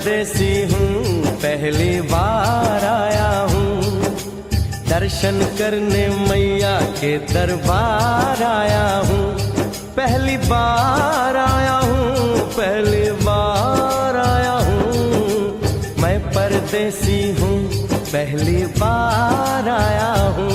परदेसी हूँ, पहली बार आया हूँ, दर्शन करने मैया के दरबार आया हूँ। पहली बार आया हूँ, पहली बार आया हूँ, मैं परदेसी हूँ, पहली बार आया हूँ।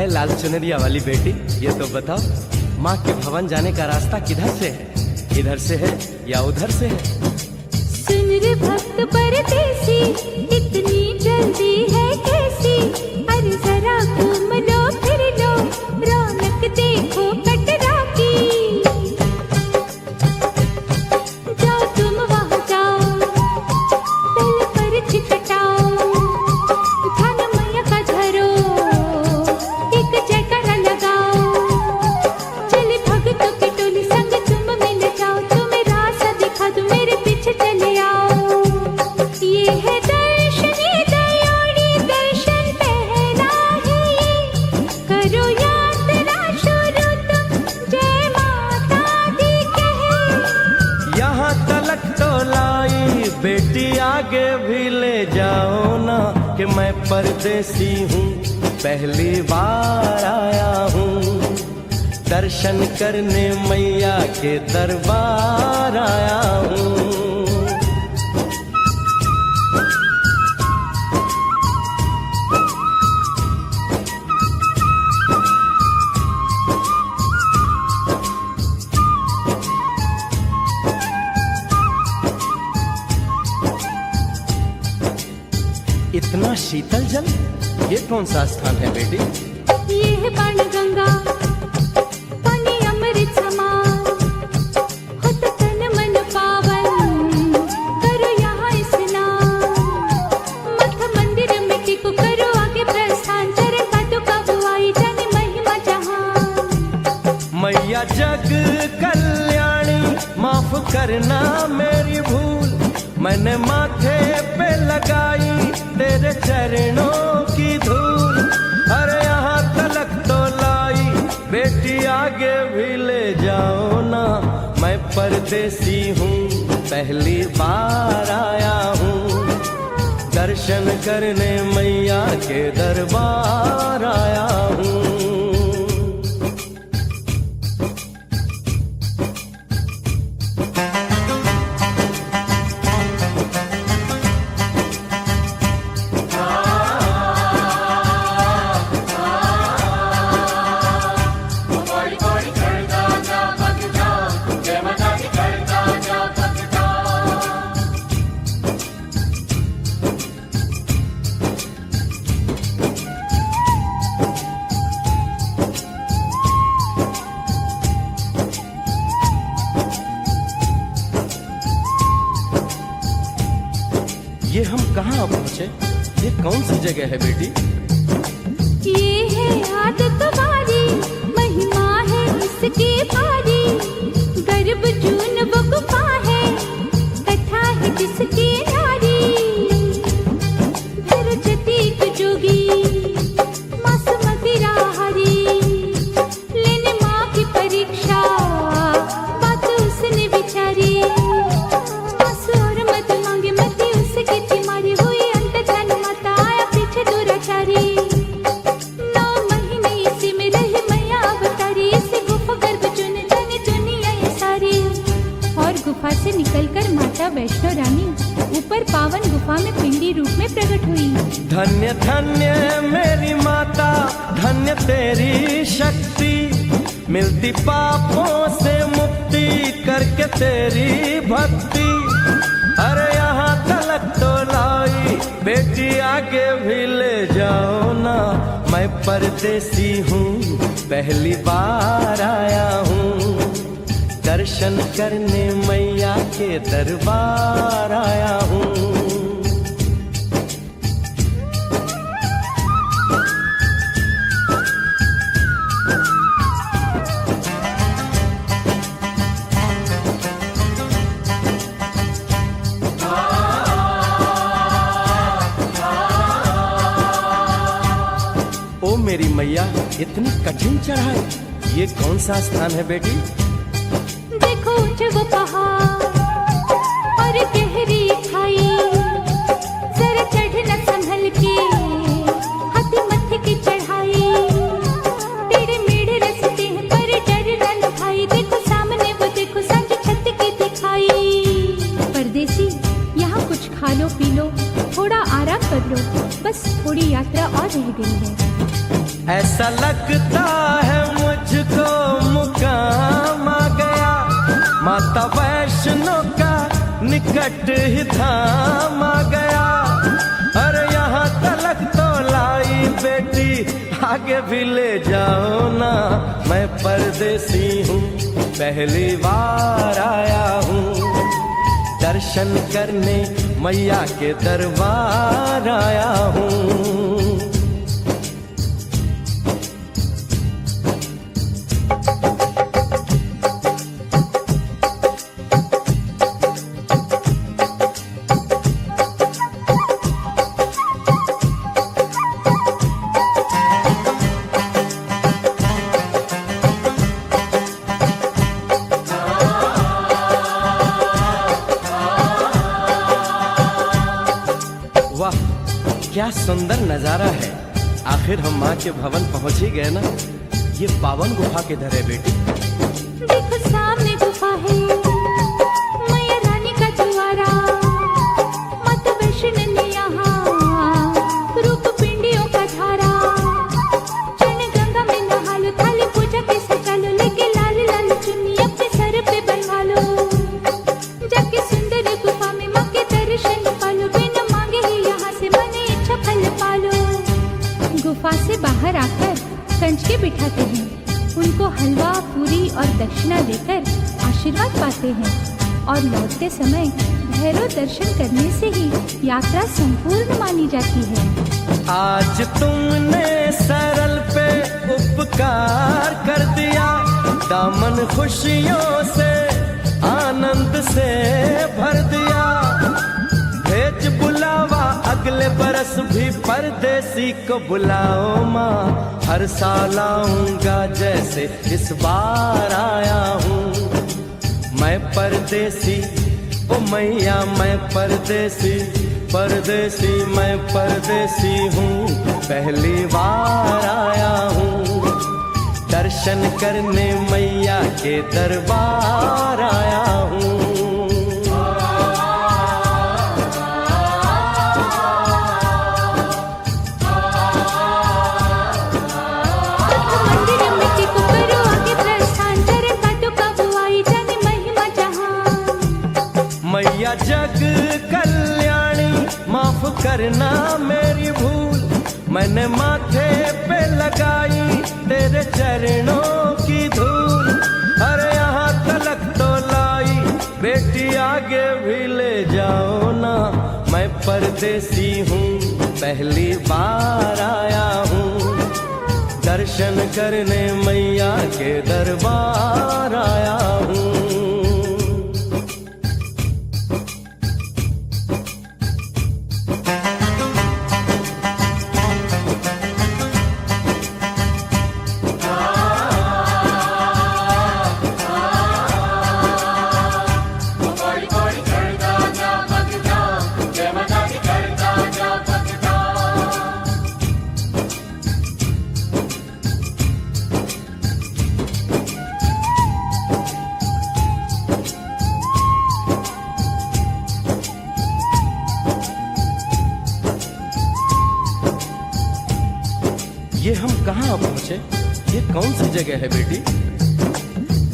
लाल चुनरिया वाली बेटी, ये तो बताओ माँ के भवन जाने का रास्ता किधर से है? इधर से है या उधर से है? सुन रे भक्त परदेसी, इतनी जल्दी है कैसी? अरे जरा घूम लो फिर लो, रौनक देखो कटरा की। जाओ तुम वहाँ जाओ, दिल पर छिटकाओ, ध्यान मैया का धरो, जयकारा लगाओ, चले भक्तों की टोली संग तुम मिल जाओ, तुम्हें रास्ता दिखा दूं, मेरे पीछे चले आओ। ये है दर्शन, ये दयाड़ी दर्शन पहला है ये, करो यात्रा शुरू तुम, जय माता दी कहे। यहाँ तलक तो लाई बेटी, आगे भी ले जाओ ना, कि मैं परदेसी हूँ, पहली बार आया हूँ, दर्शन करने मैया के दरबार आया हूँ। इतना शीतल जल, ये कौन सा स्थान है बेटी? ये है बाणगंगा, पानी अमृत समान, होत तन मन पावन, करो यहाँ स्नान। मठ मंदिर में टिको, करो आगे प्रस्थान, चरण पादुका हुआई जाने महिमा जहान। मैया जग कल्याणी, माफ करना मेरी भूल, मैंने माथे पे लगाई तेरे चरणों की धूल। अरे यहाँ तलक तो लाई बेटी, आगे भी ले जाओ ना, मैं परदेसी हूँ, पहली बार आया हूँ, दर्शन करने मैया के दरबार आया हूँ। ये हम कहाँ पहुँचे? ये कौन सी जगह है बेटी? ये है आदत वाली, महिमा है इसकी भारी, गर्भ जून वो गुफा है, कथा है जिसकी नारी, भर जतीक जोगी मास मदिरा हरी, लेने माँ की परीक्षा, बात उसने विचारी, मास और मत मांगे मती उसकी थी मारी, हुई अंत धन माता आया पीछे दुराचारी। 9 महीने इसी में रही मैया अवतारी, इसी गुफा गर्भ चुन जाने दुनिया ये सारी। और गुफा से निकलकर माता वैष्णो रानी ऊपर पावन गुफा में पिंडी रूप में प्रकट हुई। धन्य धन्य मेरी माता, धन्य तेरी शक्ति, मिलती पापों से मुक्ति करके तेरी भक्ति। अरे यहाँ तलक तो लाई बेटी, आगे भी ले जाओ ना, मैं परदेसी हूँ, पहली बार आया हूँ, दर्शन करने मैया के दरबार आया हूँ। मेरी मैया, इतनी कठिन चढ़ाई, ये कौन सा स्थान है बेटी? देखो ऊंचे वो पहाड़ और गहरी खाई, जरा चढ़ना संभल के, हाथी मत्थे की चढ़ाई, टेढ़े मेढ़े रास्ते हैं पर डरना न भाई, देखो सामने वो देखो सांझ छत की दिखाई। परदेसी यहाँ कुछ खा लो पी लो, थोड़ा आराम कर लो, बस थोड़ी यात्रा और रह गई है। ऐसा लगता है मुझको मुकाम आ गया, माता वैष्णो का निकट ही धाम आ गया। अरे यहाँ तलक तो लाई बेटी, आगे भी ले जाओ ना, मैं परदेसी हूँ, पहली बार आया हूँ, दर्शन करने मैया के दरबार आया हूँ। वाह, क्या सुंदर नजारा है। आखिर हम माँ के भवन पहुँच ही गए ना। ये पावन गुफा किधर है बेटी? देखो सामने गुफा है, मैया रानी का द्वारा, माता वैष्णो ने यहाँ रूप पिंडियों का धारा, चरण गंगा में नहा लो, थाली पूजा के सजा लो, लेके लाल लाल चुन्नी अपने सर पे बनवा लो, जाके सुंदर गुफा में माँ के दर्शन पालो, बिना मांगे ही यहाँ से मन इच्छा फल पालो। गुफा से बाहर आकर कंच के बिठाते हैं, उनको हलवा पूरी और दक्षिणा देकर आशीर्वाद पाते हैं, और लौटते समय भैरव दर्शन करने से ही यात्रा संपूर्ण मानी जाती है। आज तुमने सरल पे उपकार कर दिया, दामन खुशियों से आनंद से भर दिया, भेज बुलावा अगले बरस भी परदेसी को बुलाओ माँ, हर साल आऊंगा जैसे इस बार आया हूँ। मैं परदेसी ओ मैया, मैं परदेसी, परदेसी मैं परदेसी हूँ, पहली बार आया हूँ, दर्शन करने मैया के दरबार आया हूँ। मैया जग कल्याणी, माफ करना मेरी भूल, मैंने माथे पे लगाई तेरे चरणों की धूल। अरे यहाँ तलक तो लाई बेटी, आगे भी ले जाओ ना, मैं परदेसी हूँ, पहली बार आया हूँ, दर्शन करने मैया के दरबार आया हूँ। ये हम कहाँ पहुँचे? ये कौन सी जगह है बेटी?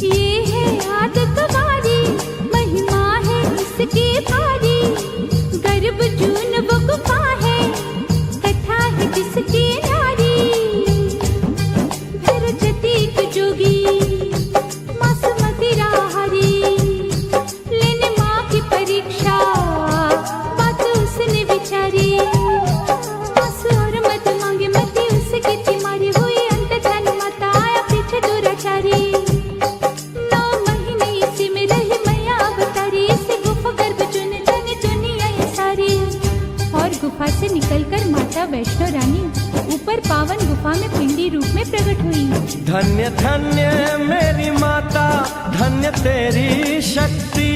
ये है आदत वारी, महिमा है इसकी भारी, गर्भ जून वो गुफा है, कथा है जिसकी नारी, फिर जतीक जोगी मासूमती राहरी, लेने माँ की परीक्षा बात उसने विचारी, आंसू और मत मांगे मती उसकी तिमारी, हुई अंत धन माता आया पीछे दुराचारी, 9 महीने इसी में रही मैया अवतारी, इसी गुफा गर्भ चुन जाने दुनिया ये सारी। और गुफा से निकलकर माता वैष्णो रानी ऊपर पावन गुफा में पिंड धन्य धन्य मेरी माता, धन्य तेरी शक्ति,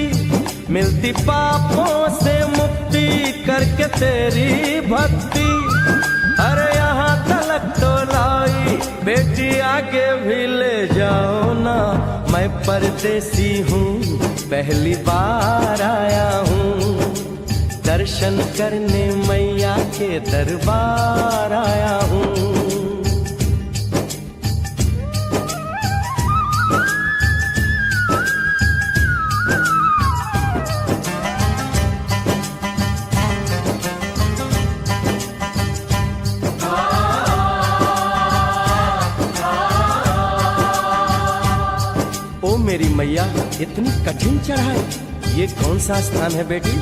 मिलती पापों से मुक्ति करके तेरी भक्ति। अरे यहाँ तलक तो लाई बेटी, आगे भी ले जाओ ना। मैं परदेसी हूँ, पहली बार आया हूँ, दर्शन करने मैया के दरबार आया हूँ। ओ मेरी मैया, इतनी कठिन चढ़ाई, ये कौन सा स्थान है बेटी?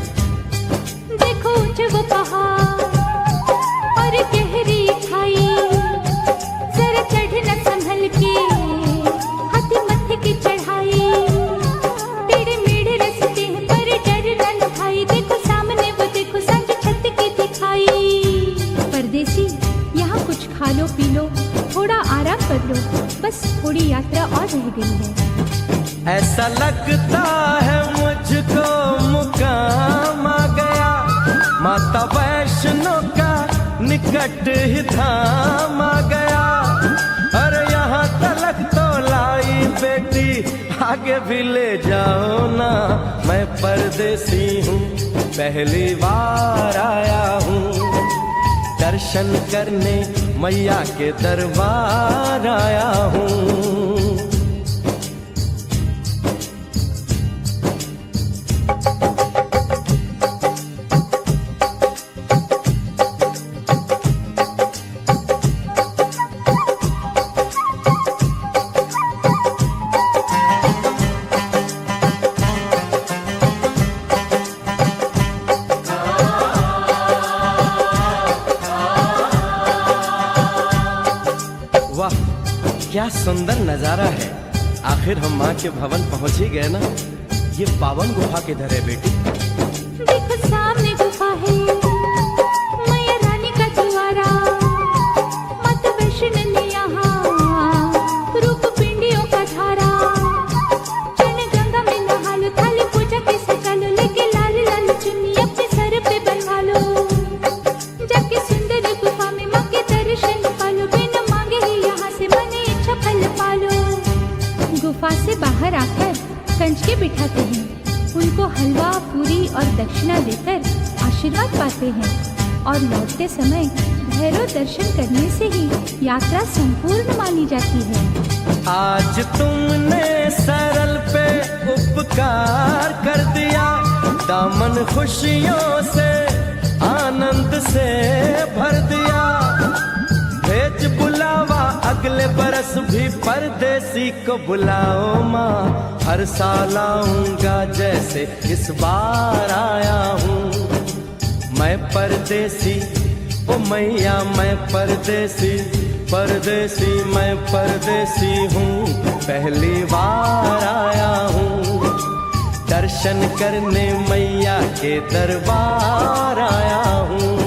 देखो ऊंचे वो पहाड़ और गहरी खाई, जरा चढ़ना संभल के, हाथी मत्थे की चढ़ाई। टेढ़े मेढ़े रास्ते हैं पर डरना न भाई, देखो सामने वो देखो सांझ छत की दिखाई। परदेसी यहाँ कुछ खा लो पी लो, थोड़ा आराम कर लो, बस थोड़ी यात्रा और रह गई है। ऐसा लगता है मुझको मुकाम आ गया, माता वैष्णो का निकट ही धाम आ गया। अरे यहाँ तलक तो लाई बेटी, आगे भी ले जाओ ना। मैं परदेसी हूँ, पहली बार आया हूँ, दर्शन करने मैया के दरबार आया हूँ। वाह, क्या सुंदर नजारा है। आखिर हम माँ के भवन पहुँच ही गए ना। ये पावन गुफा किधर है बेटी? देखो सामने गुफा है, मैया रानी का द्वारा। माता वैष्णो ने यहाँ रूप पिंडियों का धारा। चरण गंगा में नहा लो, थाली पूजा के सजा लो, लेके लाल लाल चुन्नी अपने सर पे बनवा लो। जाके सुंदर गुफा में माँ के दर्शन पालो, बिना मांगे ही यहाँ से मन इच्छा फल पालो। गुफा से बाहर आकर कंचके बिठाते हैं, उनको हलवा पूरी और दक्षिणा देकर आशीर्वाद पाते हैं, और लौटते समय भैरव दर्शन करने से ही यात्रा संपूर्ण मानी जाती है। आज तुमने सरल पे उपकार कर दिया, दामन खुशियों से आनंद से भर दिया। भेज बुलावा अगले बरस भी परदेसी को बुलाओ माँ, हर साल आऊंगा जैसे इस बार आया हूँ। मैं परदेसी, ओ मैया मैं परदेसी, परदेसी मैं परदेसी हूँ, पहली बार आया हूँ, दर्शन करने मैया के दरबार आया हूँ।